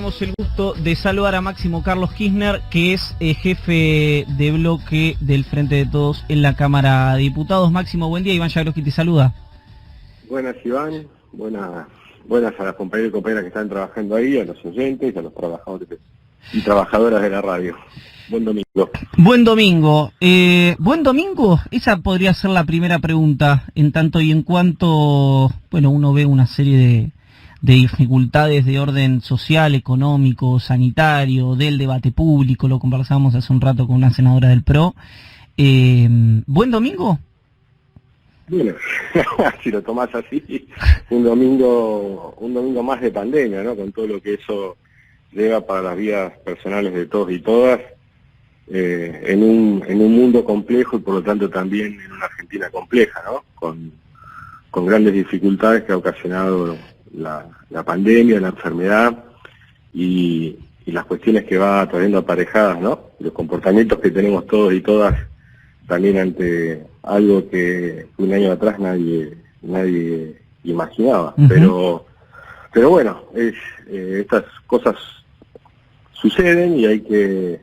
tenemos el gusto de saludar a Máximo Carlos Kirchner, que es jefe de bloque del Frente de Todos en la Cámara de Diputados. Máximo, buen día. Iván Jagroski te saluda. Buenas, Iván. Buenas a las compañeras y compañeras que están trabajando ahí, a los oyentes, a los trabajadores y trabajadoras de la radio. Buen domingo. Buen domingo. ¿Buen domingo? Esa podría ser la primera pregunta, en tanto y en cuanto, bueno, uno ve una serie de dificultades de orden social, económico, sanitario, del debate público, lo conversábamos hace un rato con una senadora del PRO. ¿Buen domingo? Bueno, si lo tomás así, un domingo más de pandemia, ¿no? Con todo lo que eso lleva para las vidas personales de todos y todas, en un mundo complejo y por lo tanto también en una Argentina compleja, ¿no? Con grandes dificultades que ha ocasionado la pandemia, la enfermedad y las cuestiones que va trayendo aparejadas, ¿no? Los comportamientos que tenemos todos y todas también ante algo que un año atrás nadie imaginaba. Uh-huh. Pero bueno, estas cosas suceden y hay que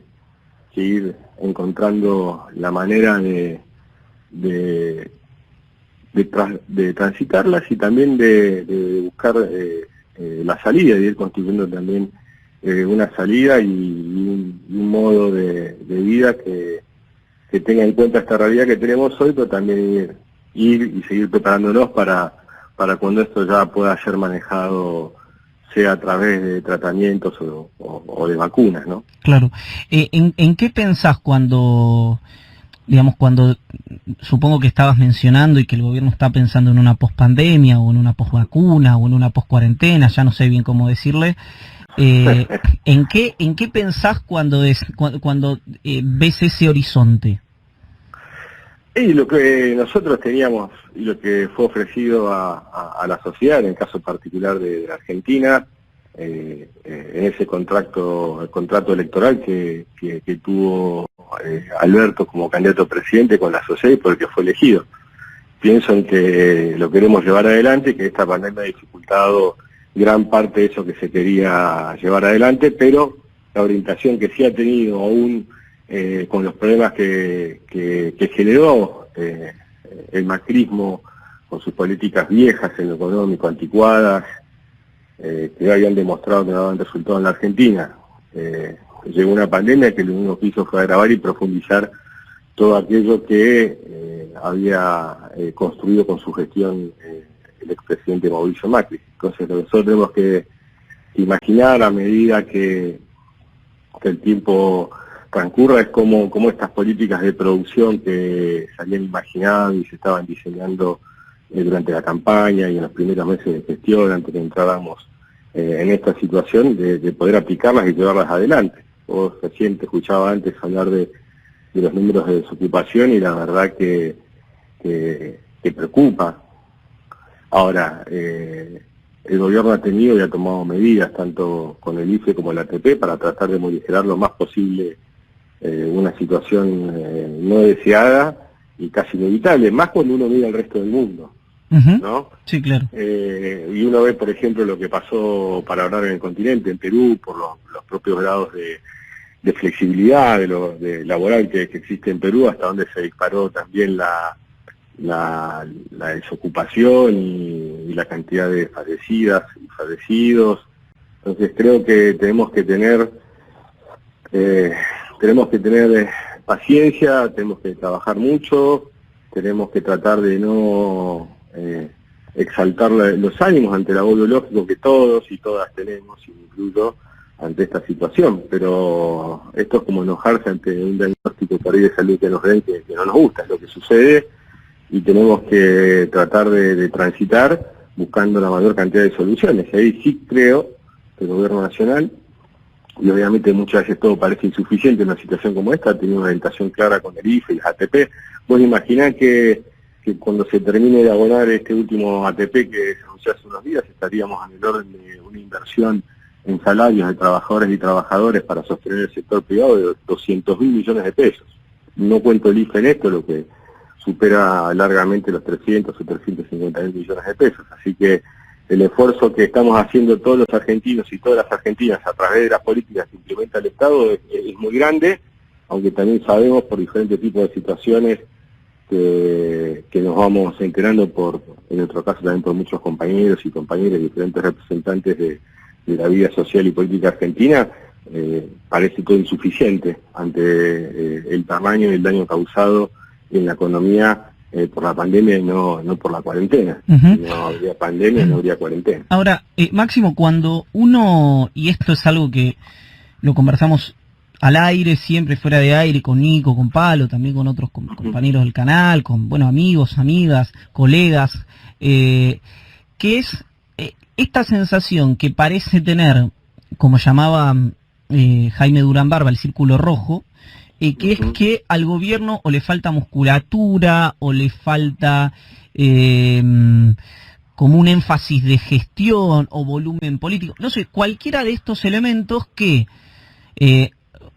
ir encontrando la manera de transitarlas y también de buscar la salida, de ir construyendo también una salida y un modo de vida que tenga en cuenta esta realidad que tenemos hoy, pero también ir y seguir preparándonos para cuando esto ya pueda ser manejado, sea a través de tratamientos o de vacunas, ¿no? Claro. ¿En qué pensás cuando supongo que estabas mencionando y que el gobierno está pensando en una pospandemia o en una posvacuna o en una poscuarentena, ya no sé bien cómo decirle? ¿En qué pensás cuando ves ese horizonte? Y lo que nosotros teníamos y lo que fue ofrecido a la sociedad, en el caso particular de la Argentina, en ese el contrato electoral que tuvo Alberto como candidato a presidente con la sociedad y por el que fue elegido. Pienso en que lo queremos llevar adelante, que esta pandemia ha dificultado gran parte de eso que se quería llevar adelante, pero la orientación que sí ha tenido aún con los problemas que generó el macrismo con sus políticas viejas en lo económico, anticuadas, que habían demostrado que no daban resultado en la Argentina. Llegó una pandemia que lo único que hizo fue agravar y profundizar todo aquello que había construido con su gestión el expresidente Mauricio Macri. Entonces lo que nosotros tenemos que imaginar a medida que el tiempo transcurra es como estas políticas de producción que se habían imaginado y se estaban diseñando durante la campaña y en los primeros meses de gestión, antes de que entráramos en esta situación, de poder aplicarlas y llevarlas adelante. Vos recién te escuchaba antes hablar de los números de desocupación y la verdad que preocupa. Ahora, el gobierno ha tenido y ha tomado medidas, tanto con el IFE como el ATP, para tratar de modificar lo más posible una situación no deseada y casi inevitable, más cuando uno mira al resto del mundo, ¿no? Sí, claro. Y uno ve, por ejemplo, lo que pasó para hablar en el continente, en Perú, por los propios grados de flexibilidad de laboral que existe en Perú, hasta donde se disparó también la desocupación y la cantidad de fallecidas y fallecidos. Entonces creo que tenemos que tener paciencia, tenemos que trabajar mucho, tenemos que tratar de no exaltar los ánimos ante el agobio lógico que todos y todas tenemos, incluso ante esta situación, pero esto es como enojarse ante un diagnóstico por ahí de salud que nos den que no nos gusta, es lo que sucede y tenemos que tratar de transitar buscando la mayor cantidad de soluciones. Y ahí sí creo que el gobierno nacional, y obviamente muchas veces todo parece insuficiente en una situación como esta, ha tenido una orientación clara con el IFE y el ATP. Vos imaginás que cuando se termine de abonar este último ATP que se anunció hace unos días, estaríamos en el orden de una inversión en salarios de trabajadores y trabajadores para sostener el sector privado de 200.000 millones de pesos. No cuento el IFE en esto, lo que supera largamente los 300 o 350.000 millones de pesos. Así que el esfuerzo que estamos haciendo todos los argentinos y todas las argentinas a través de las políticas que implementa el Estado es muy grande, aunque también sabemos por diferentes tipos de situaciones que nos vamos enterando en nuestro caso también por muchos compañeros y compañeras, diferentes representantes de la vida social y política argentina, parece todo insuficiente ante el tamaño y el daño causado en la economía por la pandemia y no por la cuarentena. Si no habría pandemia, no habría cuarentena. Ahora, Máximo, cuando uno, y esto es algo que lo conversamos al aire, siempre fuera de aire, con Nico, con Palo, también con otros compañeros del canal, con amigos, amigas, colegas, que es esta sensación que parece tener, como llamaba Jaime Durán Barba, el círculo rojo, que es que al gobierno o le falta musculatura o le falta como un énfasis de gestión o volumen político, no sé, cualquiera de estos elementos que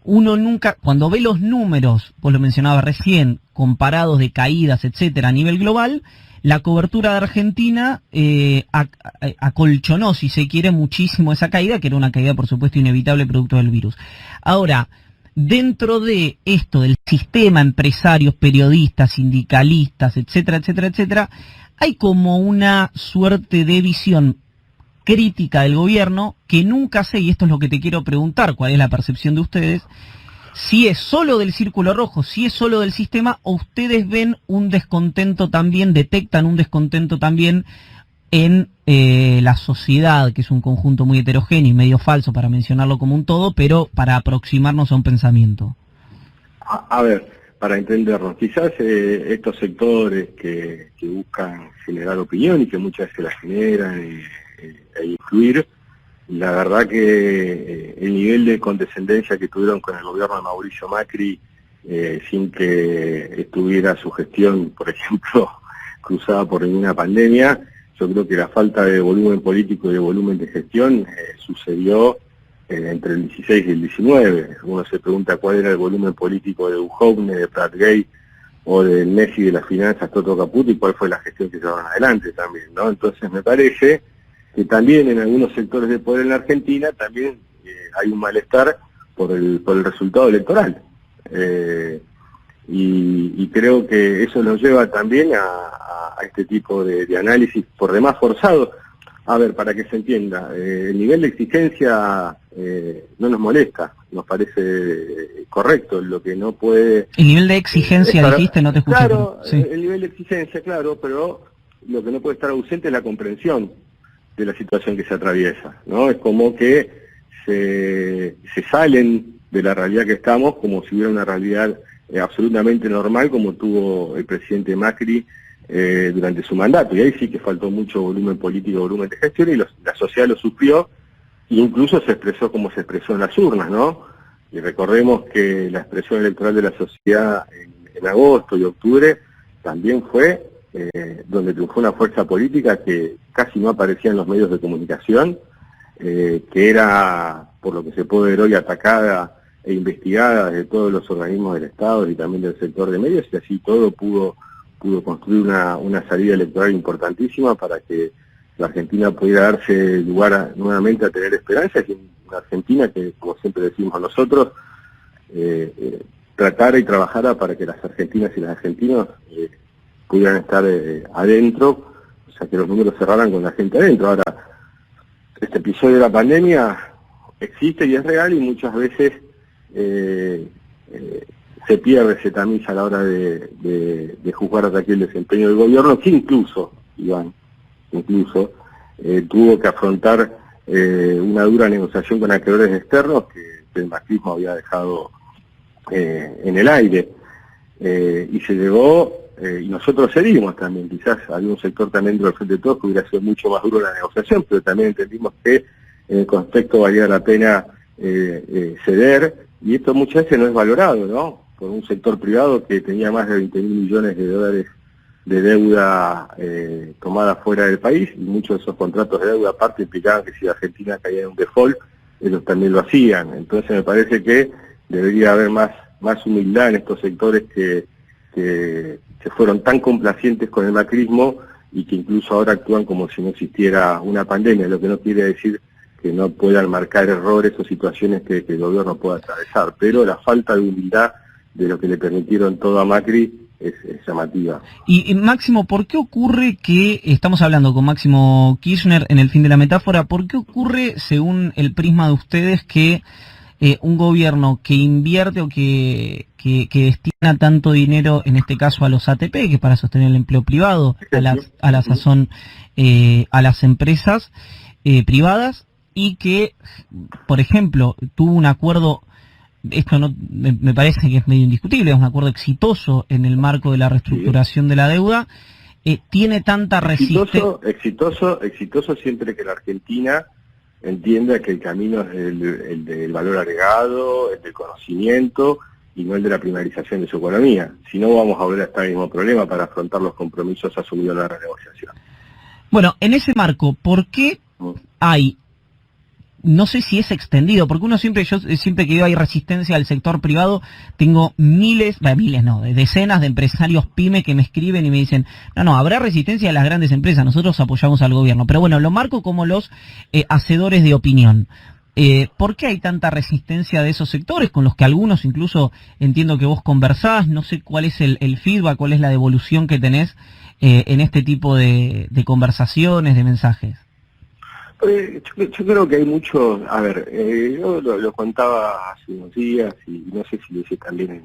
uno nunca, cuando ve los números, vos lo mencionabas recién, comparados de caídas, etcétera, a nivel global, la cobertura de Argentina acolchonó, si se quiere, muchísimo esa caída, que era una caída, por supuesto, inevitable producto del virus. Ahora, dentro de esto, del sistema, empresarios, periodistas, sindicalistas, etcétera, etcétera, etcétera, hay como una suerte de visión crítica del gobierno que nunca sé, y esto es lo que te quiero preguntar, cuál es la percepción de ustedes, si es solo del círculo rojo, si es solo del sistema, o ustedes ven un descontento también, detectan un descontento también en la sociedad, que es un conjunto muy heterogéneo y medio falso para mencionarlo como un todo, pero para aproximarnos a un pensamiento. A ver, para entendernos, quizás estos sectores que buscan generar opinión y que muchas veces la generan e influir, la verdad que el nivel de condescendencia que tuvieron con el gobierno de Mauricio Macri, sin que estuviera su gestión, por ejemplo, cruzada por ninguna pandemia, yo creo que la falta de volumen político y de volumen de gestión sucedió entre el 16 y el 19. Uno se pregunta cuál era el volumen político de Duhovne, de Pratgate o del Messi de las finanzas, Toto Caputo, y cuál fue la gestión que llevaron adelante también, ¿no? Entonces me parece que también en algunos sectores de poder en la Argentina también hay un malestar por el resultado electoral. Y creo que eso nos lleva también a este tipo de análisis por demás forzado. A ver, para que se entienda, el nivel de exigencia no nos molesta, nos parece correcto, lo que no puede... El nivel de exigencia, dijiste, no te escuché. Claro, sí. El nivel de exigencia, claro, pero lo que no puede estar ausente es la comprensión de la situación que se atraviesa, ¿no? Es como que se salen de la realidad que estamos como si hubiera una realidad absolutamente normal como tuvo el presidente Macri durante su mandato, y ahí sí que faltó mucho volumen político, volumen de gestión, y la sociedad lo sufrió, e incluso se expresó como se expresó en las urnas, ¿no? Y recordemos que la expresión electoral de la sociedad en agosto y octubre también fue donde triunfó una fuerza política que casi no aparecía en los medios de comunicación, que era, por lo que se puede ver hoy, atacada e investigada desde todos los organismos del Estado y también del sector de medios, y así todo pudo construir una salida electoral importantísima para que la Argentina pudiera darse lugar nuevamente a tener esperanzas, y una Argentina que, como siempre decimos nosotros, tratara y trabajara para que las argentinas y los argentinos pudieran estar adentro, o sea, que los números cerraran con la gente adentro. Ahora, este episodio de la pandemia existe y es real, y muchas veces se pierde ese tamiz a la hora de juzgar hasta aquí el desempeño del gobierno, que incluso, Iván, tuvo que afrontar una dura negociación con acreedores externos que el macrismo había dejado en el aire, y se llegó, y nosotros cedimos también, quizás había un sector también del Frente de Todos que hubiera sido mucho más duro la negociación, pero también entendimos que en el contexto valía la pena ceder, y esto muchas veces no es valorado, ¿no? Por un sector privado que tenía más de 20.000 millones de dólares de deuda tomada fuera del país, y muchos de esos contratos de deuda aparte implicaban que si Argentina caía en un default, ellos también lo hacían. Entonces me parece que debería haber más humildad en estos sectores que fueron tan complacientes con el macrismo y que incluso ahora actúan como si no existiera una pandemia, lo que no quiere decir que no puedan marcar errores o situaciones que el gobierno pueda atravesar, pero la falta de humildad de lo que le permitieron todo a Macri es llamativa. Y Máximo, ¿por qué ocurre que, estamos hablando con Máximo Kirchner en el fin de la metáfora, ¿por qué ocurre, según el prisma de ustedes, que un gobierno que invierte o que destina tanto dinero, en este caso a los ATP, que es para sostener el empleo privado, a la sazón a las empresas privadas, y que, por ejemplo, tuvo un acuerdo, esto no me parece que es medio indiscutible, es un acuerdo exitoso en el marco de la reestructuración de la deuda, tiene tanta resistencia... Exitoso siempre que la Argentina entienda que el camino es el del valor agregado, el del conocimiento, y no el de la primarización de su economía. Si no, vamos a volver a estar en el mismo problema para afrontar los compromisos asumidos en la renegociación. Bueno, en ese marco, ¿por qué hay, no sé si es extendido, porque yo siempre que veo hay resistencia al sector privado, tengo decenas de empresarios pyme que me escriben y me dicen, no, habrá resistencia de las grandes empresas, nosotros apoyamos al gobierno, pero bueno, lo marco como los hacedores de opinión. ¿Por qué hay tanta resistencia de esos sectores, con los que algunos incluso entiendo que vos conversás? No sé cuál es el feedback, cuál es la devolución que tenés en este tipo de conversaciones, de mensajes. Yo creo que hay mucho, yo lo contaba hace unos días y no sé si lo hice también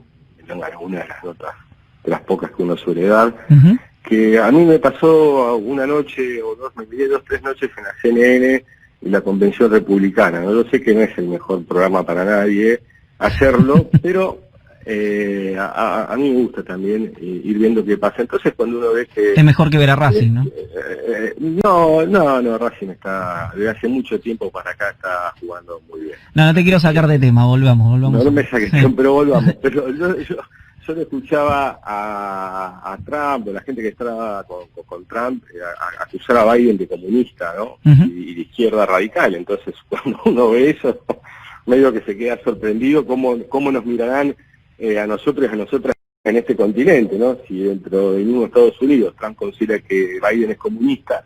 en alguna de las notas, de las pocas que uno suele dar, que a mí me pasó una noche o dos, me miré 2 o 3 noches en la CNN y la Convención Republicana. No, yo sé que no es el mejor programa para nadie hacerlo, pero a mí me gusta también ir viendo qué pasa. Entonces cuando uno ve que... Es mejor que ver a Racing, ¿no? No, Racing está, desde hace mucho tiempo para acá está jugando muy bien. No te quiero sacar de tema, volvamos. No me saques, pero volvamos. Pero yo le escuchaba a Trump, o la gente que estaba con Trump, a acusar a Biden de comunista, ¿no? Y de izquierda radical. Entonces, cuando uno ve eso, medio que se queda sorprendido cómo nos mirarán a nosotros y a nosotras en este continente, ¿no? Si dentro del mismo Estados Unidos Trump considera que Biden es comunista,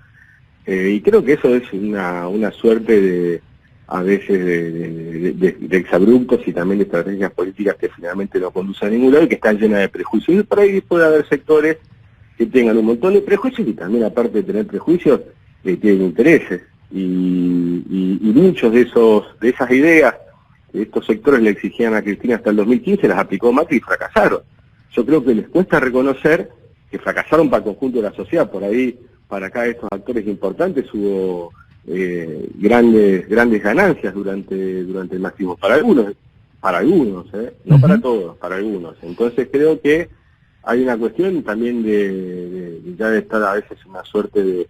y creo que eso es una suerte a veces de exabruptos y también de estrategias políticas que finalmente no conducen a ningún lado y que están llenas de prejuicios. Y por ahí puede haber sectores que tengan un montón de prejuicios y también, aparte de tener prejuicios, tienen intereses. Y muchos de esas ideas que estos sectores le exigían a Cristina hasta el 2015 las aplicó Macri y fracasaron. Yo creo que les cuesta reconocer que fracasaron para el conjunto de la sociedad. Por ahí, para acá estos actores importantes hubo grandes ganancias durante el máximo, para algunos, no para todos, para algunos. Entonces creo que hay una cuestión también de ya de estar a veces una suerte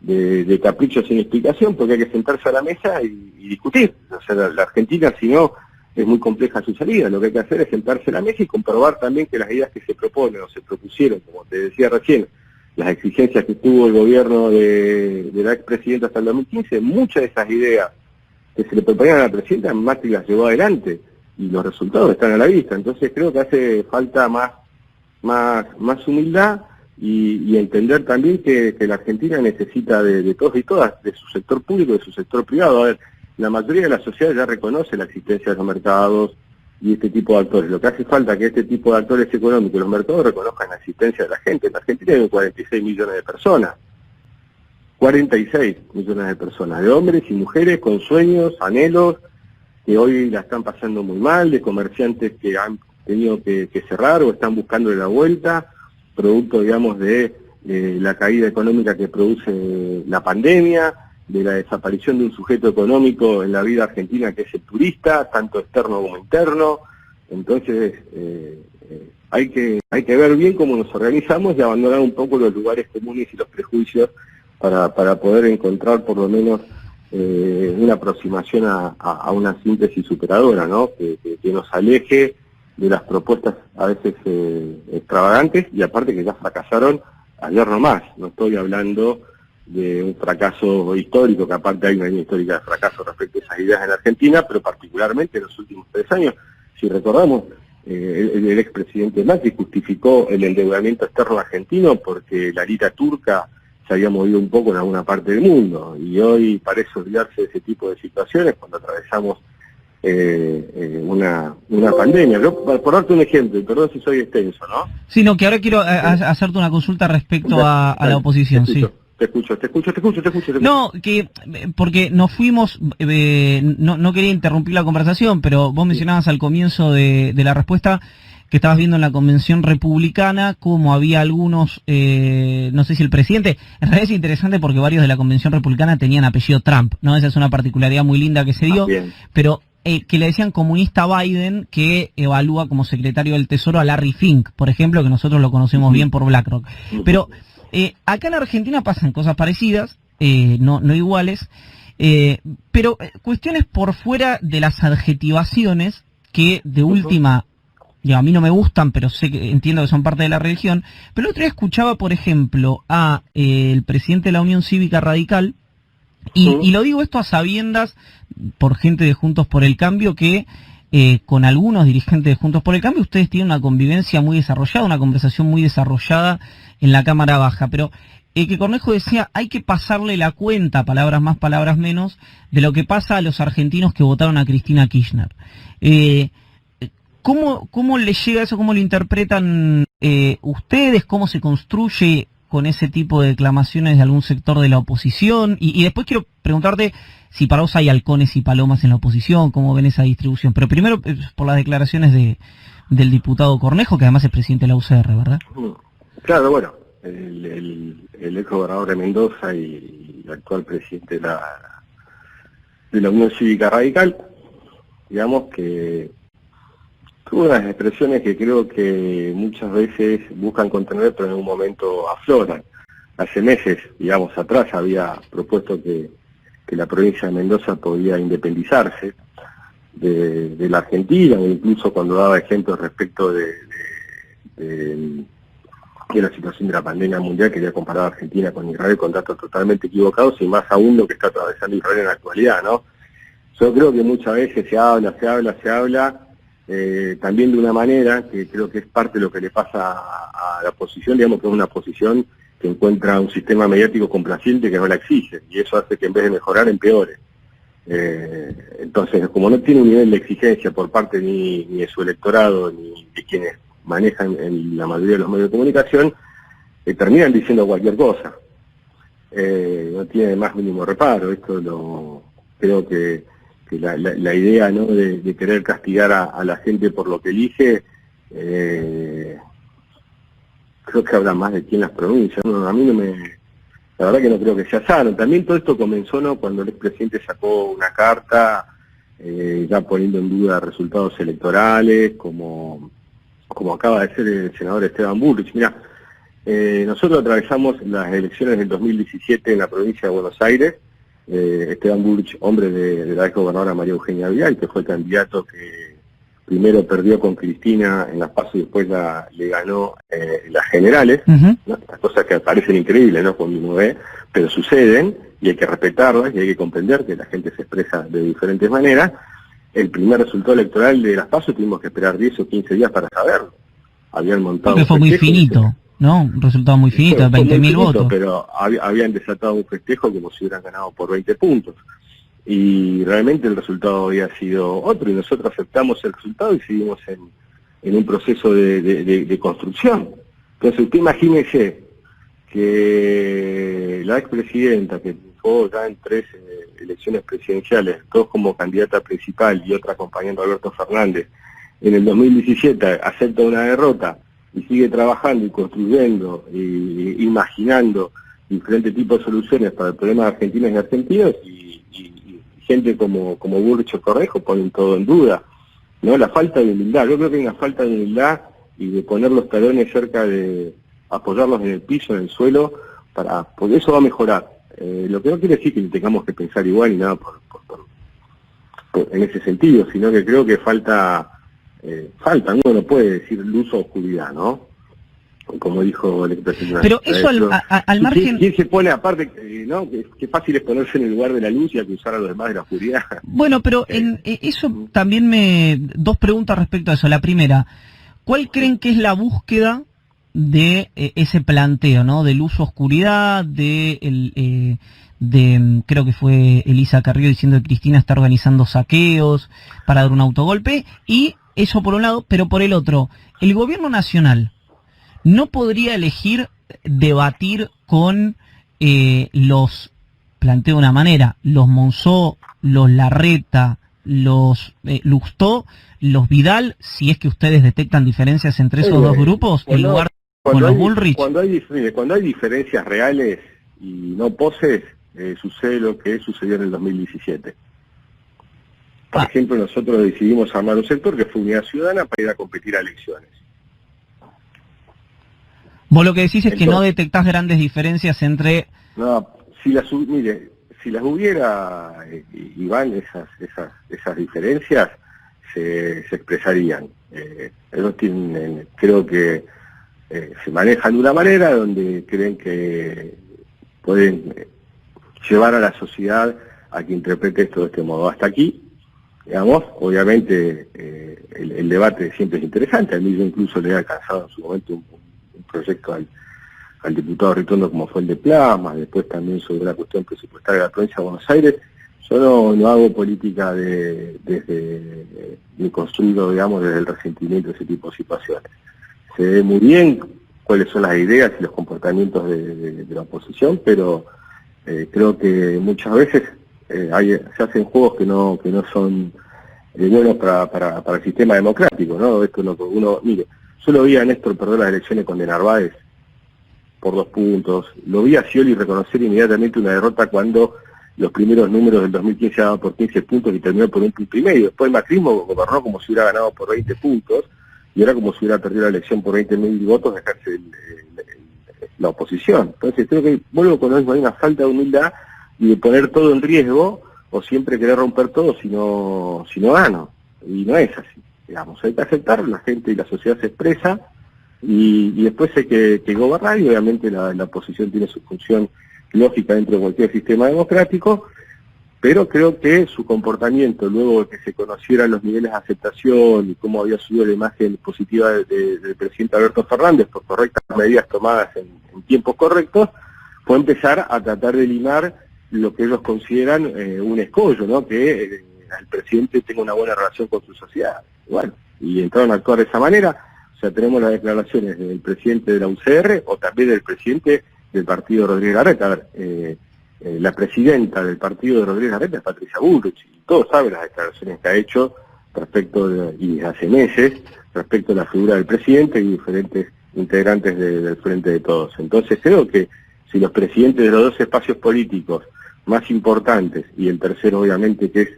de capricho sin explicación, porque hay que sentarse a la mesa y discutir. O sea, la Argentina, si no, es muy compleja su salida. Lo que hay que hacer es sentarse a la mesa y comprobar también que las ideas que se proponen o se propusieron, como te decía recién, las exigencias que tuvo el gobierno de la expresidenta hasta el 2015, muchas de esas ideas que se le proponían a la presidenta, Macri las llevó adelante y los resultados están a la vista. Entonces creo que hace falta más humildad y entender también que la Argentina necesita de todos y todas, de su sector público y de su sector privado. A ver, la mayoría de la sociedad ya reconoce la existencia de los mercados y este tipo de actores. Lo que hace falta es que este tipo de actores económicos, los mercados, reconozcan la existencia de la gente. La Argentina tiene 46 millones de personas. 46 millones de personas, de hombres y mujeres con sueños, anhelos, que hoy la están pasando muy mal, de comerciantes que han tenido que cerrar o están buscando la vuelta, producto, digamos, de la caída económica que produce la pandemia, de la desaparición de un sujeto económico en la vida argentina que es el turista, tanto externo como interno. Entonces hay que ver bien cómo nos organizamos y abandonar un poco los lugares comunes y los prejuicios para poder encontrar por lo menos una aproximación a una síntesis superadora, ¿no? Que nos aleje de las propuestas a veces extravagantes y aparte que ya fracasaron ayer nomás. No estoy hablando de un fracaso histórico, que aparte hay una línea histórica de fracaso respecto a esas ideas en Argentina, pero particularmente en los últimos 3 años. Si recordamos, el expresidente Macri justificó el endeudamiento externo argentino porque la lira turca se había movido un poco en alguna parte del mundo, y hoy parece olvidarse de ese tipo de situaciones cuando atravesamos una pandemia. Yo, por darte un ejemplo, y perdón si soy extenso, ¿no? Sino que ahora quiero hacerte una consulta respecto a la oposición, sí. Te escucho. No, porque nos fuimos, no quería interrumpir la conversación, pero vos mencionabas al comienzo de la respuesta que estabas viendo en la convención republicana, como había algunos, no sé si el presidente, en realidad es interesante porque varios de la convención republicana tenían apellido Trump, ¿no? Esa es una particularidad muy linda que se dio, pero que le decían comunista Biden, que evalúa como secretario del Tesoro a Larry Fink, por ejemplo, que nosotros lo conocemos bien por BlackRock. Pero acá en Argentina pasan cosas parecidas, no iguales, pero cuestiones por fuera de las adjetivaciones que de última, a mí no me gustan, pero entiendo que son parte de la religión. Pero el otro día escuchaba, por ejemplo, a el presidente de la Unión Cívica Radical, y lo digo esto a sabiendas por gente de Juntos por el Cambio, que con algunos dirigentes de Juntos por el Cambio ustedes tienen una convivencia muy desarrollada, una conversación muy desarrollada en la Cámara Baja, pero que Cornejo decía, hay que pasarle la cuenta, palabras más, palabras menos, de lo que pasa a los argentinos que votaron a Cristina Kirchner. ¿Cómo le llega eso? ¿Cómo lo interpretan ustedes? ¿Cómo se construye con ese tipo de declamaciones de algún sector de la oposición? Y después quiero preguntarte si para vos hay halcones y palomas en la oposición, cómo ven esa distribución. Pero primero, por las declaraciones del diputado Cornejo, que además es presidente de la UCR, ¿verdad? Claro, bueno, el ex gobernador de Mendoza y el actual presidente de la Unión Cívica Radical, digamos que tuvo unas expresiones que creo que muchas veces buscan contener, pero en un momento afloran. Hace meses, digamos, atrás había propuesto que la provincia de Mendoza podía independizarse de la Argentina, o incluso cuando daba ejemplos respecto de la situación de la pandemia mundial, quería comparar a Argentina con Israel con datos totalmente equivocados, y más aún lo que está atravesando Israel en la actualidad, ¿no? Yo creo que muchas veces se habla, también de una manera que creo que es parte de lo que le pasa a la oposición, digamos que es una oposición que encuentra un sistema mediático complaciente que no la exige, y eso hace que en vez de mejorar empeore. Entonces, como no tiene un nivel de exigencia por parte ni de su electorado, ni de quienes manejan en la mayoría de los medios de comunicación, terminan diciendo cualquier cosa. No tiene más mínimo reparo. Esto creo que la idea, ¿no?, de querer castigar a la gente por lo que elige, creo que habla más de quién las pronuncia. A mí la verdad que no creo que sea sano. También todo esto comenzó, ¿no?, cuando el expresidente sacó una carta ya poniendo en duda resultados electorales, como acaba de ser el senador Esteban Bullrich. Mirá, nosotros atravesamos las elecciones del 2017 en la provincia de Buenos Aires. Esteban Bullrich, hombre de la ex gobernadora María Eugenia Vidal, que fue el candidato que primero perdió con Cristina en las PASO y después le ganó las generales, ¿no? Estas cosas que parecen increíbles, ¿no?, cuando uno ve, pero suceden y hay que respetarlas y hay que comprender que la gente se expresa de diferentes maneras. El primer resultado electoral de las PASO tuvimos que esperar 10 o 15 días para saberlo. Habían montado... Porque fue muy finito, ¿no? Un resultado muy finito, 20.000 votos. Pero habían desatado un festejo como si hubieran ganado por 20 puntos. Y realmente el resultado había sido otro, y nosotros aceptamos el resultado y seguimos en un proceso de construcción. Entonces usted imagínese que la expresidenta, que triunfó ya en 3 elecciones presidenciales, 2 como candidata principal y otra acompañando a Alberto Fernández, en el 2017 acepta una derrota y sigue trabajando y construyendo e imaginando diferentes tipos de soluciones para el problema de argentinas y argentinos, y gente como Bullrich o Cornejo ponen todo en duda, ¿no? La falta de humildad. Yo creo que hay una falta de humildad y de poner los talones cerca de apoyarlos en el piso, en el suelo, porque eso va a mejorar. Lo que no quiere decir que tengamos que pensar igual ni nada en ese sentido, sino que creo que falta, uno no puede decir luz o oscuridad, ¿no? Como dijo el expresidente. Pero eso al margen... ¿Quién se pone aparte, no? Qué fácil es ponerse en el lugar de la luz y acusar a los demás de la oscuridad. Bueno, pero eso también dos preguntas respecto a eso. La primera, ¿cuál creen que es la búsqueda de ese planteo, ¿no? Del uso oscuridad, creo que fue Elisa Carrió diciendo que Cristina está organizando saqueos para dar un autogolpe, y eso por un lado, pero por el otro, el gobierno nacional no podría elegir debatir con planteo de una manera, los Monzó, los Larreta, los Lustó, los Vidal, si es que ustedes detectan diferencias entre esos dos grupos, en lugar con los Bullrich. Cuando hay diferencias reales y no poses, sucede lo que sucedió en el 2017. Por ejemplo, nosotros decidimos armar un sector que fue Unidad Ciudadana para ir a competir a elecciones. Vos lo que decís es que no detectás grandes diferencias entre... No, si las hubiera, Iván, esas diferencias se expresarían. Ellos creo que se manejan de una manera donde creen que pueden llevar a la sociedad a que interprete esto de este modo. Hasta aquí, digamos, obviamente el debate siempre es interesante. A mí yo incluso le he alcanzado en su momento un proyecto al diputado Ritondo como fue el de Plasma, después también sobre la cuestión presupuestaria de la provincia de Buenos Aires. Yo no hago política ni construido, digamos, desde el resentimiento de ese tipo de situaciones. Se ve muy bien cuáles son las ideas y los comportamientos de la oposición, pero creo que muchas veces se hacen juegos que no son buenos para el sistema democrático, ¿no? Esto es lo que mire, yo lo vi a Néstor perder las elecciones con de Narváez por 2 puntos, lo vi a Scioli reconocer inmediatamente una derrota cuando los primeros números del 2015 daban por 15 puntos y terminó por 1,5 puntos. Después el macrismo gobernó como si hubiera ganado por 20 puntos, y era como si hubiera perdido la elección por 20.000 votos, dejarse la oposición. Entonces creo que vuelvo con hay una falta de humildad y de poner todo en riesgo, o siempre querer romper todo si no gano. Y no es así, digamos, hay que aceptar, la gente y la sociedad se expresa, y después hay que gobernar, y obviamente la oposición tiene su función lógica dentro de cualquier sistema democrático, pero creo que su comportamiento, luego de que se conocieran los niveles de aceptación y cómo había subido la imagen positiva del presidente Alberto Fernández por correctas medidas tomadas en tiempos correctos, fue empezar a tratar de limar lo que ellos consideran un escollo, ¿no? Que el presidente tenga una buena relación con su sociedad. Bueno, y entraron a actuar de esa manera. O sea, tenemos las declaraciones del presidente de la UCR o también del presidente del partido de Rodríguez Larreta. A ver, la presidenta del partido de Rodríguez Larreta es Patricia Bullrich, y todos saben las declaraciones que ha hecho y hace meses, respecto a la figura del presidente y diferentes integrantes del Frente de Todos. Entonces creo que si los presidentes de los 2 espacios políticos más importantes, y el tercero obviamente que es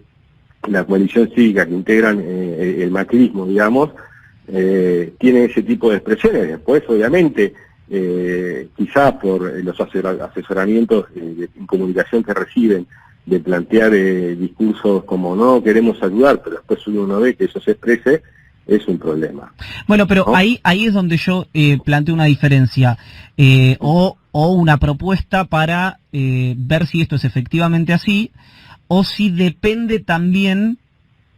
la coalición cívica que integran el macrismo, digamos, tienen ese tipo de expresiones. Después obviamente quizás por los asesoramientos en comunicación que reciben, de plantear discursos como no queremos ayudar, pero después uno no ve que eso se exprese, es un problema. Bueno, pero ¿no? ahí es donde yo planteo una diferencia o una propuesta para ver si esto es efectivamente así, o si depende también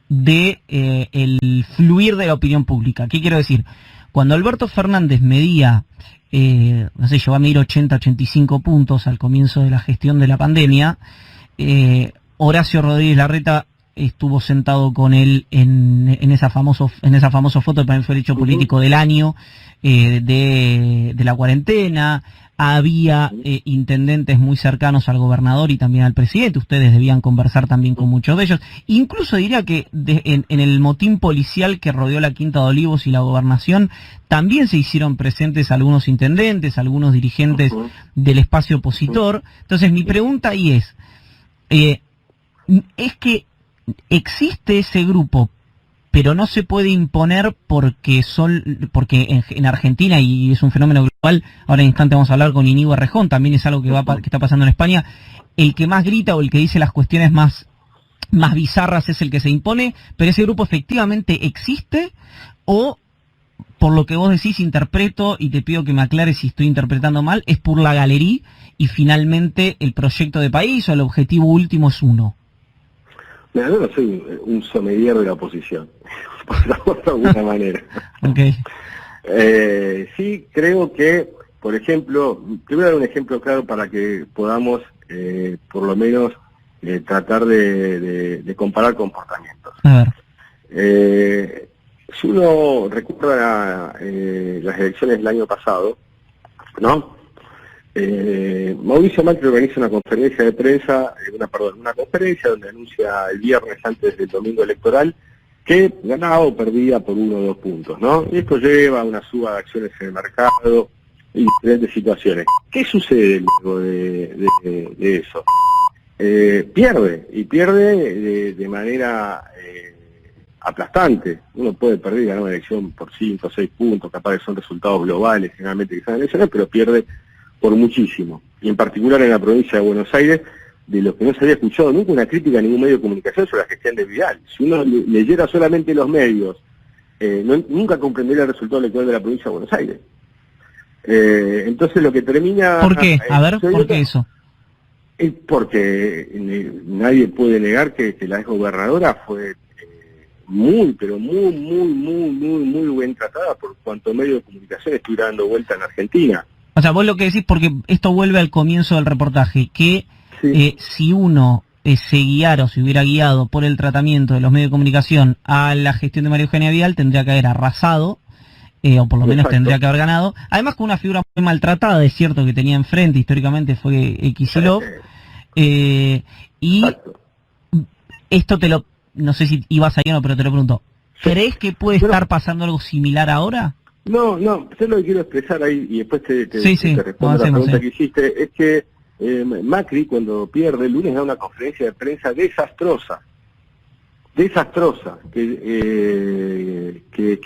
de el fluir de la opinión pública. ¿Qué quiero decir? Cuando Alberto Fernández medía, no sé, llegó a medir 85 puntos al comienzo de la gestión de la pandemia, Horacio Rodríguez Larreta estuvo sentado con él en esa famosa foto, que también fue el hecho político del año, de la cuarentena. Había intendentes muy cercanos al gobernador y también al presidente. Ustedes debían conversar también con muchos de ellos. Incluso diría que en el motín policial que rodeó la Quinta de Olivos y la gobernación, también se hicieron presentes algunos intendentes, algunos dirigentes del espacio opositor. Entonces mi pregunta ahí es que existe ese grupo, pero no se puede imponer porque en Argentina, y es un fenómeno global, ahora en instante vamos a hablar con Íñigo Errejón, también es algo que está pasando en España, el que más grita o el que dice las cuestiones más bizarras es el que se impone, pero ese grupo efectivamente existe, o por lo que vos decís, interpreto, y te pido que me aclares si estoy interpretando mal, es por la galería y finalmente el proyecto de país o el objetivo último es uno. Mira, yo no soy un sommelier de la oposición, por decirlo de alguna manera. Okay. Sí, creo que, por ejemplo, te voy a dar un ejemplo claro para que podamos, por lo menos, tratar de comparar comportamientos. A ver. Si uno recuerda las elecciones del año pasado, ¿no? Mauricio Macri organiza una conferencia de prensa, una conferencia donde anuncia el viernes antes del domingo electoral que ganaba o perdía por 1 o 2 puntos, ¿no? Y esto lleva a una suba de acciones en el mercado y diferentes situaciones. ¿Qué sucede luego de eso? Pierde, y pierde de manera aplastante. Uno puede perder y ganar una elección por 5 o 6 puntos, capaz que son resultados globales generalmente que son elecciones, pero pierde por muchísimo. Y en particular en la provincia de Buenos Aires, de lo que no se había escuchado nunca una crítica a ningún medio de comunicación sobre la gestión de Vidal. Si uno leyera solamente los medios, nunca comprendería el resultado electoral de la provincia de Buenos Aires. Entonces lo que termina... ¿Por qué? A ver, ¿por qué eso? Es porque nadie puede negar que la exgobernadora fue muy, pero muy bien tratada por cuanto medio de comunicación estuviera dando vuelta en Argentina. O sea, vos lo que decís, porque esto vuelve al comienzo del reportaje, que sí. Si uno se guiara o se hubiera guiado por el tratamiento de los medios de comunicación a la gestión de María Eugenia Vidal, tendría que haber arrasado, o por lo menos tendría que haber ganado. Además, con una figura muy maltratada, es cierto que tenía enfrente, históricamente fue Kicillof, y esto no sé si ibas ahí o no, pero te lo pregunto. ¿Crees que puede estar pasando algo similar ahora? No, yo lo que quiero expresar ahí, y después te respondo la pregunta que hiciste, es que Macri, cuando pierde el lunes, da una conferencia de prensa desastrosa, que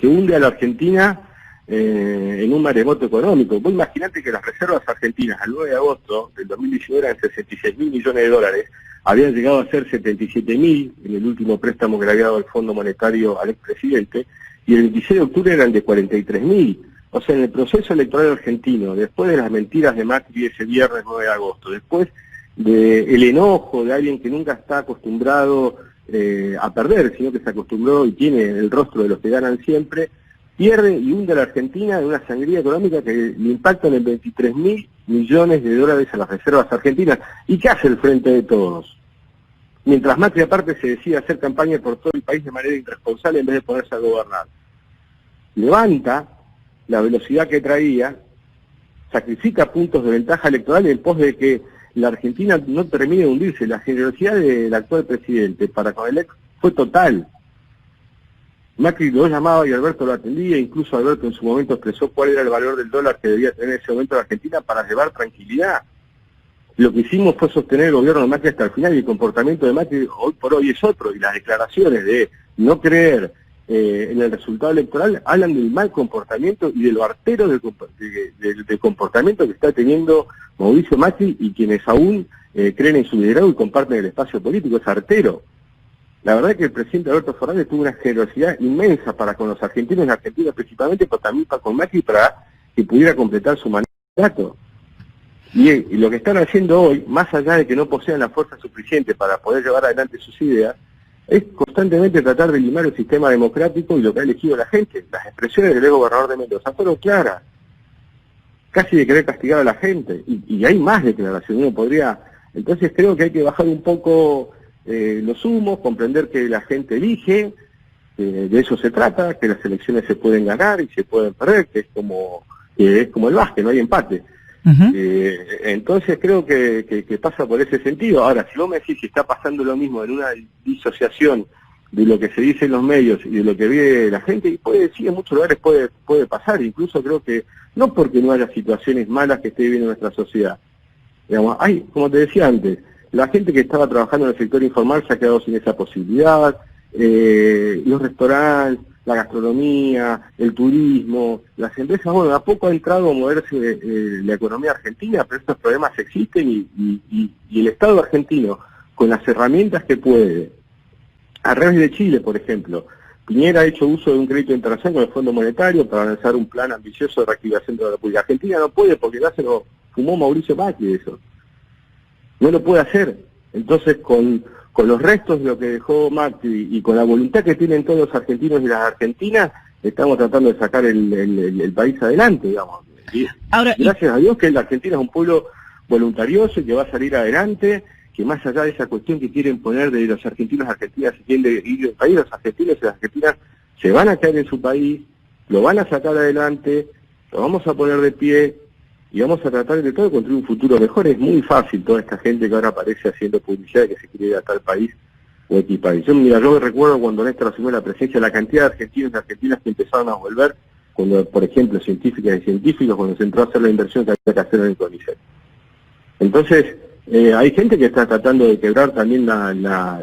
hunde a la Argentina en un maremoto económico. Vos imaginate que las reservas argentinas al 9 de agosto del 2019 eran 66.000 millones de dólares, habían llegado a ser 77.000 en el último préstamo que le había dado el Fondo Monetario al expresidente, y el 26 de octubre eran de 43.000. O sea, en el proceso electoral argentino, después de las mentiras de Macri ese viernes 9 de agosto, después del enojo de alguien que nunca está acostumbrado a perder, sino que se acostumbró y tiene el rostro de los que ganan siempre, pierde y hunde a la Argentina en una sangría económica que le impacta en 23.000 millones de dólares a las reservas argentinas. ¿Y qué hace el Frente de Todos? Mientras Macri aparte se decide hacer campaña por todo el país de manera irresponsable en vez de ponerse a gobernar. Levanta la velocidad que traía, sacrifica puntos de ventaja electoral en pos de que la Argentina no termine de hundirse. La generosidad del actual presidente para con el ex fue total. Macri lo llamaba y Alberto lo atendía, incluso Alberto en su momento expresó cuál era el valor del dólar que debía tener en ese momento la Argentina para llevar tranquilidad. Lo que hicimos fue sostener el gobierno de Macri hasta el final, y el comportamiento de Macri hoy por hoy es otro, y las declaraciones de no creer en el resultado electoral hablan del mal comportamiento y de lo artero del comportamiento que está teniendo Mauricio Macri y quienes aún creen en su liderazgo y comparten el espacio político. Es artero. La verdad es que el presidente Alberto Fernández tuvo una generosidad inmensa para con los argentinos y argentinas principalmente, pero también para con Macri para que pudiera completar su mandato. Y lo que están haciendo hoy, más allá de que no posean la fuerza suficiente para poder llevar adelante sus ideas, es constantemente tratar de limar el sistema democrático y lo que ha elegido la gente. Las expresiones del gobernador de Mendoza fueron claras, casi de querer castigar a la gente, y hay más declaraciones, uno podría... Entonces creo que hay que bajar un poco los humos, comprender que la gente elige, de eso se trata, que las elecciones se pueden ganar y se pueden perder, que es como el básquet, no hay empate. Entonces creo que pasa por ese sentido. Ahora, si vos me decís si está pasando lo mismo en una disociación de lo que se dice en los medios y de lo que vive la gente, y sí, en muchos lugares puede pasar, incluso creo que no porque no haya situaciones malas que esté viviendo nuestra sociedad. Digamos, como te decía antes, la gente que estaba trabajando en el sector informal se ha quedado sin esa posibilidad, los restaurantes, la gastronomía, el turismo, las empresas, bueno, a poco ha entrado a moverse la economía argentina, pero estos problemas existen y el Estado argentino, con las herramientas que puede, a revés de Chile, por ejemplo, Piñera ha hecho uso de un crédito internacional con el Fondo Monetario para lanzar un plan ambicioso de reactivación de la República. Argentina no puede porque ya se lo fumó Mauricio Macri eso. No lo puede hacer. Entonces, con los restos de lo que dejó Macri y con la voluntad que tienen todos los argentinos y las argentinas, estamos tratando de sacar el país adelante, digamos. Y Ahora, gracias a Dios que la Argentina es un pueblo voluntarioso y que va a salir adelante, que más allá de esa cuestión que quieren poner de los argentinos, argentinas, si quieren ir del país, los argentinos y las argentinas se van a quedar en su país, lo van a sacar adelante, lo vamos a poner de pie y vamos a tratar de todo de construir un futuro mejor. Es muy fácil toda esta gente que ahora aparece haciendo publicidad de que se quiere ir a tal país o X país. Yo me recuerdo cuando Néstor asumió la presidencia, la cantidad de argentinos y argentinas que empezaron a volver, cuando, por ejemplo, científicas y científicos, cuando se entró a hacer la inversión que había que hacer en el CONICET. Entonces, hay gente que está tratando de quebrar también la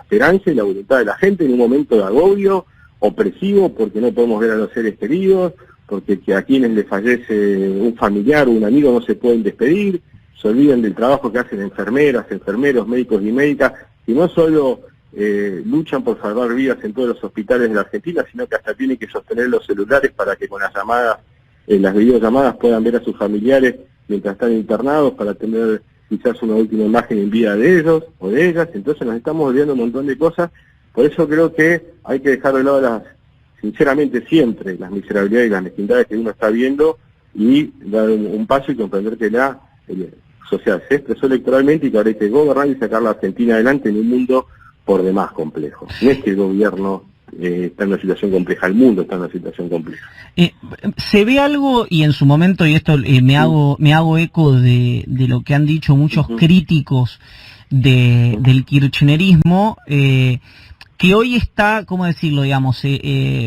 esperanza y la voluntad de la gente en un momento de agobio, opresivo, porque no podemos ver a los seres queridos, porque que a quienes les fallece un familiar o un amigo no se pueden despedir, se olvidan del trabajo que hacen enfermeras, enfermeros, médicos y médicas, y no solo luchan por salvar vidas en todos los hospitales de la Argentina, sino que hasta tienen que sostener los celulares para que con las llamadas, las videollamadas puedan ver a sus familiares mientras están internados, para tener quizás una última imagen en vida de ellos o de ellas. Entonces nos estamos olvidando un montón de cosas. Por eso creo que hay que dejar de lado sinceramente siempre las miserabilidades y las mezquindades que uno está viendo y dar un paso y comprender que la sociedad se expresó electoralmente y que ahora hay que gobernar y sacar la Argentina adelante en un mundo por demás complejo. No es que el gobierno está en una situación compleja, el mundo está en una situación compleja. Se ve algo, y en su momento, y esto me hago eco de lo que han dicho muchos críticos del kirchnerismo, que hoy está, ¿cómo decirlo? Digamos,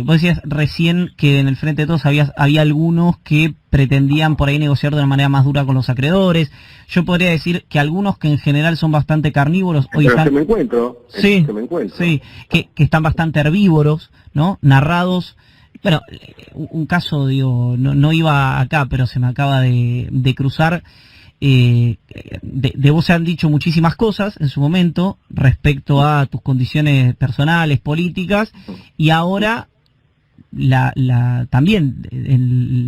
vos decías recién que en el Frente de Todos había algunos que pretendían por ahí negociar de una manera más dura con los acreedores. Yo podría decir que algunos que en general son bastante carnívoros hoy están... me encuentro. Sí, que están bastante herbívoros, ¿no? Narrados. Bueno, un caso, digo, no iba acá, pero se me acaba de cruzar. De vos se han dicho muchísimas cosas en su momento respecto a tus condiciones personales, políticas, y ahora también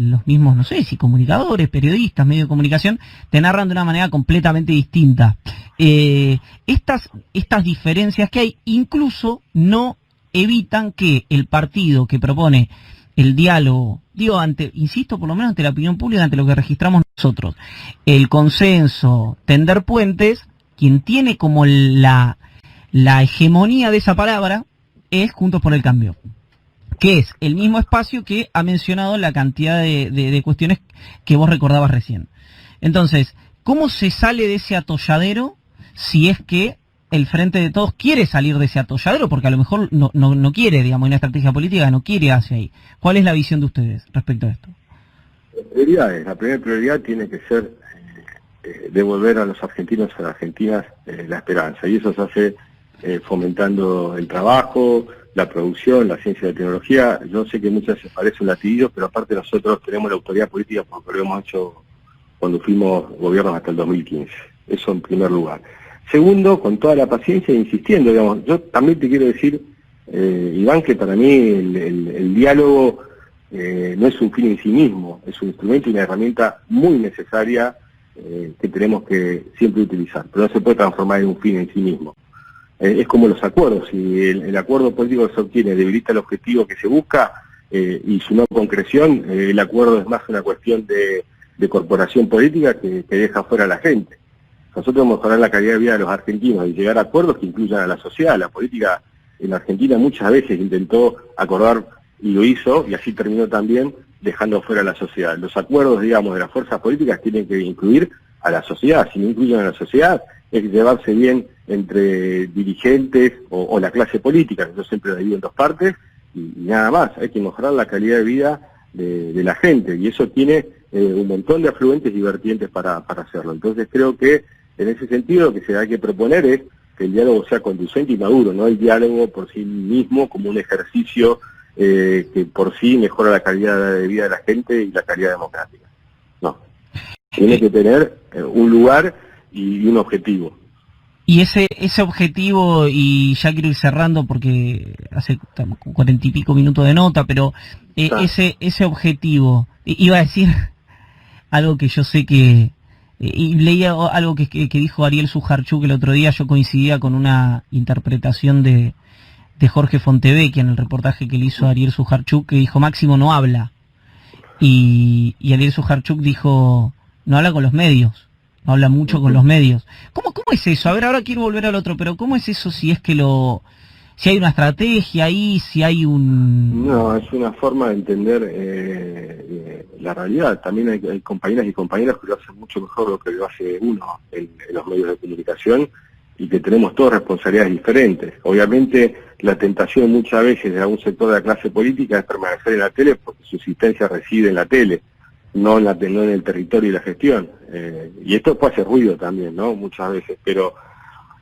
los mismos, no sé si comunicadores, periodistas, medios de comunicación, te narran de una manera completamente distinta. Estas diferencias que hay incluso no evitan que el partido que propone el diálogo, digo, insisto, por lo menos ante la opinión pública, ante lo que registramos nosotros, el consenso, tender puentes, quien tiene como la hegemonía de esa palabra es Juntos por el Cambio, que es el mismo espacio que ha mencionado la cantidad de cuestiones que vos recordabas recién. Entonces, ¿cómo se sale de ese atolladero si es que el Frente de Todos quiere salir de ese atolladero? Porque a lo mejor no quiere, digamos, una estrategia política no quiere hacia ahí. ¿Cuál es la visión de ustedes respecto a esto? Prioridades. La primera prioridad tiene que ser devolver a los argentinos y a las argentinas la esperanza, y eso se hace fomentando el trabajo, la producción, la ciencia y la tecnología. Yo sé que muchas veces parece un latido, pero aparte nosotros tenemos la autoridad política porque lo hemos hecho cuando fuimos gobiernos hasta el 2015. Eso en primer lugar. Segundo, con toda la paciencia e insistiendo, digamos. Yo también te quiero decir, Iván, que para mí el diálogo no es un fin en sí mismo, es un instrumento y una herramienta muy necesaria que tenemos que siempre utilizar, pero no se puede transformar en un fin en sí mismo. Es como los acuerdos, si el acuerdo político que se obtiene debilita el objetivo que se busca y su no concreción, el acuerdo es más una cuestión de corporación política que deja fuera a la gente. Nosotros mejorar la calidad de vida de los argentinos y llegar a acuerdos que incluyan a la sociedad. La política en Argentina muchas veces intentó acordar y lo hizo, y así terminó también dejando fuera a la sociedad. Los acuerdos, digamos, de las fuerzas políticas tienen que incluir a la sociedad. Si no incluyen a la sociedad, es llevarse bien entre dirigentes o la clase política. Yo siempre lo divido en dos partes y nada más. Hay que mejorar la calidad de vida de la gente, y eso tiene un montón de afluentes y vertientes para hacerlo. Entonces creo que en ese sentido lo que se hay que proponer es que el diálogo sea conducente y maduro, no el diálogo por sí mismo como un ejercicio que por sí mejora la calidad de vida de la gente y la calidad democrática. No. Tiene que tener un lugar y un objetivo. Y ese objetivo, y ya quiero ir cerrando porque hace 40 y pico minutos de nota, pero ese objetivo, iba a decir algo que yo sé que, y leía algo que dijo Ariel Sujarchuk el otro día, yo coincidía con una interpretación de Jorge Fontevecchia en el reportaje que le hizo a Ariel Sujarchuk, que dijo Máximo no habla. Y Ariel Sujarchuk dijo, no habla con los medios, no habla mucho con los medios. ¿Cómo es eso? A ver, ahora quiero volver al otro, pero ¿cómo es eso si es que si hay una estrategia ahí, si hay un... No, es una forma de entender la realidad. También hay compañeras y compañeros que lo hacen mucho mejor de lo que lo hace uno en los medios de comunicación, y que tenemos todas responsabilidades diferentes. Obviamente la tentación muchas veces de algún sector de la clase política es permanecer en la tele porque su existencia reside en la tele, no en el territorio y la gestión. Y esto puede hacer ruido también, ¿no? Muchas veces. Pero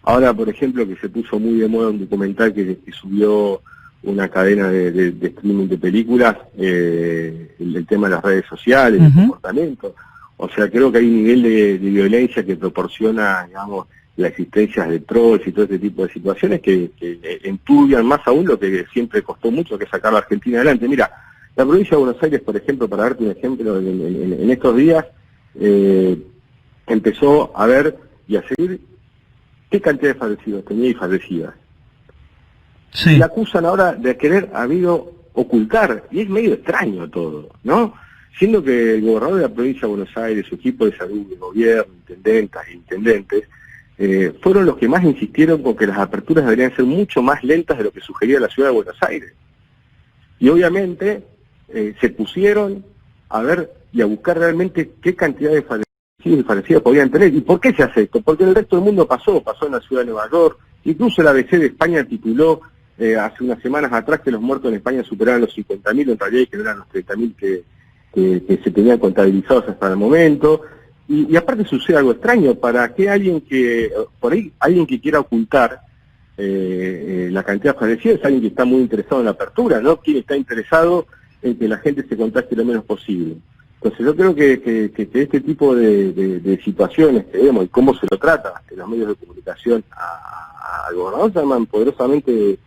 ahora, por ejemplo, que se puso muy de moda un documental que subió una cadena de streaming de películas, el tema de las redes sociales, el comportamiento. O sea, creo que hay un nivel de violencia que proporciona, digamos, la existencia de trolls y todo este tipo de situaciones que enturbian más aún lo que siempre costó mucho, que es sacar a la Argentina adelante. Mira, la provincia de Buenos Aires, por ejemplo, para darte un ejemplo, en estos días empezó a ver y a seguir qué cantidad de fallecidos tenía y fallecidas. Sí. Y la acusan ahora de querer ocultar, y es medio extraño todo, ¿no? Siendo que el gobernador de la provincia de Buenos Aires, su equipo de salud, de gobierno, intendentas e intendentes, fueron los que más insistieron con que las aperturas deberían ser mucho más lentas de lo que sugería la ciudad de Buenos Aires. Y obviamente se pusieron a ver y a buscar realmente qué cantidad de fallecidos y fallecidas podían tener. ¿Y por qué se hace esto? Porque en el resto del mundo pasó en la ciudad de Nueva York, incluso la ABC de España tituló hace unas semanas atrás que los muertos en España superaban los 50.000, en realidad que no eran los 30.000 que se tenían contabilizados hasta el momento. Y aparte sucede algo extraño, para que alguien que quiera ocultar la cantidad de fallecidos es alguien que está muy interesado en la apertura, ¿no? Quien está interesado en que la gente se contagie lo menos posible. Entonces yo creo que este tipo de situaciones que vemos y cómo se lo trata en los medios de comunicación al gobernador llaman poderosamente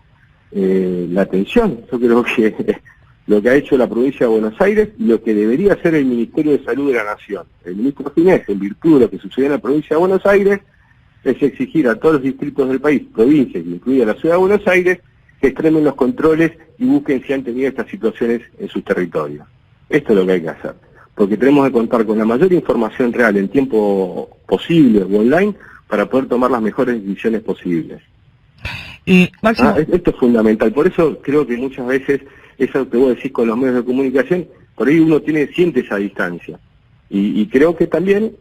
la atención. Yo creo que lo que ha hecho la provincia de Buenos Aires y lo que debería hacer el Ministerio de Salud de la Nación. El ministro Ginés, en virtud de lo que sucedió en la provincia de Buenos Aires, es exigir a todos los distritos del país, provincias, incluida la ciudad de Buenos Aires, que extremen los controles y busquen si han tenido estas situaciones en sus territorios. Esto es lo que hay que hacer, porque tenemos que contar con la mayor información real en tiempo posible o online para poder tomar las mejores decisiones posibles. Esto es fundamental, por eso creo que muchas veces, eso que vos decís con los medios de comunicación, por ahí uno siente esa distancia. Y creo que también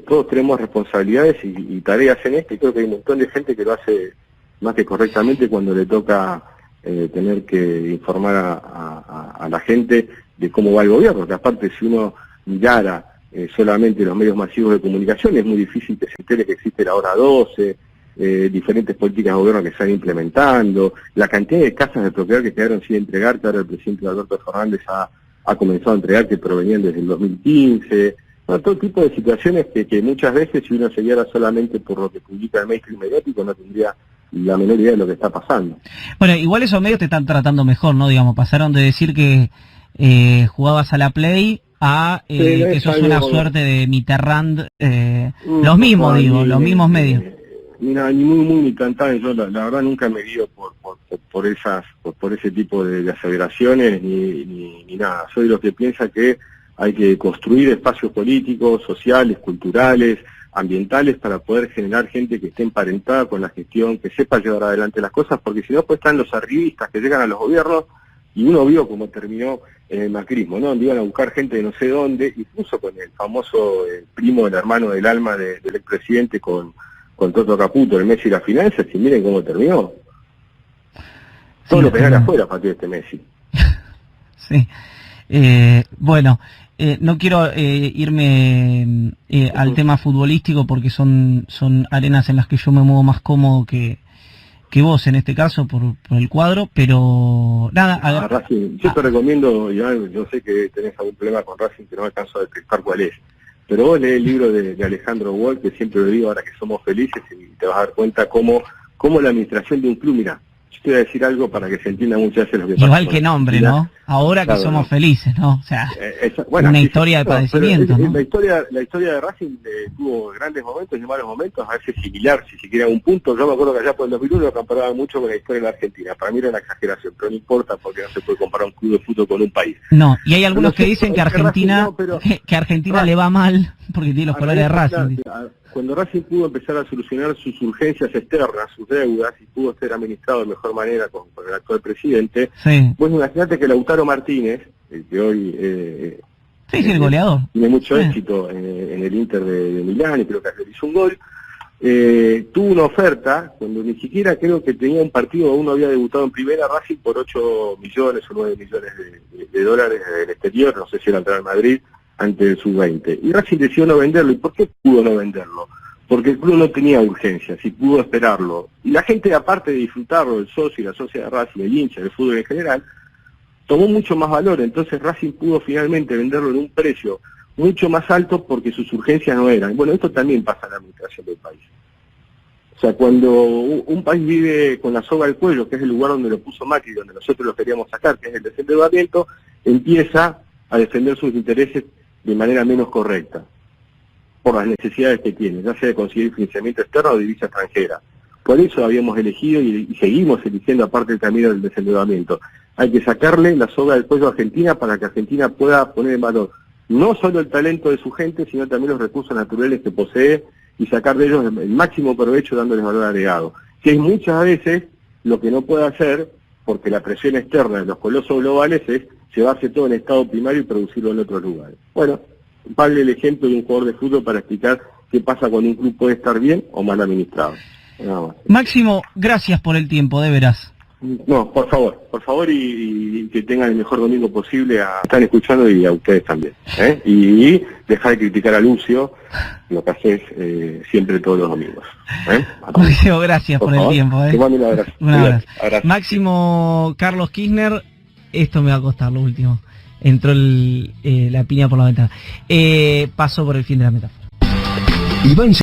todos tenemos responsabilidades y tareas en esto, y creo que hay un montón de gente que lo hace más que correctamente cuando le toca tener que informar a la gente de cómo va el gobierno, porque aparte si uno mirara solamente los medios masivos de comunicación, es muy difícil que se entere que existe la hora 12, diferentes políticas de gobierno que se están implementando, la cantidad de casas de propiedad que quedaron sin entregar, que ahora el presidente Alberto Fernández ha comenzado a entregar, que provenían desde el 2015, bueno, todo tipo de situaciones que muchas veces si uno se guiara solamente por lo que publica el mainstream mediático no tendría la menor idea de lo que está pasando. Bueno, igual esos medios te están tratando mejor, ¿no? Digamos, pasaron de decir que jugabas a la Play a que sos una suerte de Mitterrand, los mismos, los mismos medios. Mira, ni muy ni tan tan, yo la verdad nunca me guío por ese tipo de aseveraciones ni nada. Soy de los que piensa que hay que construir espacios políticos, sociales, culturales, ambientales para poder generar gente que esté emparentada con la gestión, que sepa llevar adelante las cosas, porque si no pues están los arribistas que llegan a los gobiernos y uno vio cómo terminó en el macrismo, ¿no? Donde iban a buscar gente de no sé dónde, incluso con el famoso primo del hermano del alma del expresidente con Toto Caputo, el Messi y las finanzas, y miren cómo terminó. Todo lo penal afuera pateó este Messi. Sí. Bueno, no quiero irme al tema futbolístico porque son arenas en las que yo me muevo más cómodo que vos en este caso por el cuadro, pero nada. Racing, yo te recomiendo, yo sé que tenés algún problema con Racing que no me alcanzo a detectar cuál es, pero vos lees el libro de Alejandro Wall, que siempre lo digo ahora que somos felices, y te vas a dar cuenta cómo la administración de un club, mira, Yo te voy a decir algo para que se entienda muchas veces lo que pasa. Igual que nombre, ¿no? Ahora que somos felices, ¿no? O sea, una historia de padecimiento, ¿no? La historia de Racing tuvo grandes momentos y malos momentos, a veces similar, si se quiere, a un punto. Yo me acuerdo que allá por el 2001 lo comparaba mucho con la historia de la Argentina. Para mí era una exageración, pero no importa porque no se puede comparar un club de fútbol con un país. No, y hay algunos que dicen que Argentina, que Argentina le va mal porque tiene los colores de Racing. Cuando Racing pudo empezar a solucionar sus urgencias externas, sus deudas, y pudo ser administrado de mejor manera con el actual presidente, sí. Pues imagínate que Lautaro Martínez, el que hoy el goleador, tiene mucho éxito en el Inter de Milán, y creo que hizo un gol, tuvo una oferta, cuando ni siquiera creo que tenía un partido, donde uno había debutado en primera, Racing por 8 millones o 9 millones de dólares del exterior, no sé si era entrar al Madrid, ante el sub-20. Y Racing decidió no venderlo. ¿Y por qué pudo no venderlo? Porque el club no tenía urgencia, si pudo esperarlo. Y la gente, aparte de disfrutarlo, el socio y la socia de Racing, el hincha, del fútbol en general, tomó mucho más valor. Entonces Racing pudo finalmente venderlo en un precio mucho más alto porque sus urgencias no eran. Bueno, esto también pasa en la administración del país. O sea, cuando un país vive con la soga al cuello, que es el lugar donde lo puso Macri, donde nosotros lo queríamos sacar, que es el desendeudamiento, empieza a defender sus intereses de manera menos correcta, por las necesidades que tiene, ya sea de conseguir financiamiento externo o divisa extranjera. Por eso habíamos elegido y seguimos eligiendo, aparte del camino del desendeudamiento. Hay que sacarle la soga del cuello a Argentina para que Argentina pueda poner en valor no solo el talento de su gente, sino también los recursos naturales que posee y sacar de ellos el máximo provecho dándoles valor agregado. Que hay muchas veces lo que no puede hacer, porque la presión externa de los colosos globales es llevarse todo en estado primario y producirlo en otros lugares. Bueno, vale el ejemplo de un jugador de fútbol para explicar qué pasa cuando un club puede estar bien o mal administrado. Nada más. Máximo, gracias por el tiempo, de veras. No, por favor y que tengan el mejor domingo posible están escuchando y a ustedes también. Y dejar de criticar a Lucio, lo que haces siempre todos los domingos. Máximo, gracias por el tiempo. Te mando un abrazo. Un abrazo. Máximo Carlos Kirchner. Esto me va a costar lo último. Entró la piña por la ventana. Pasó por el fin de la metáfora. Iván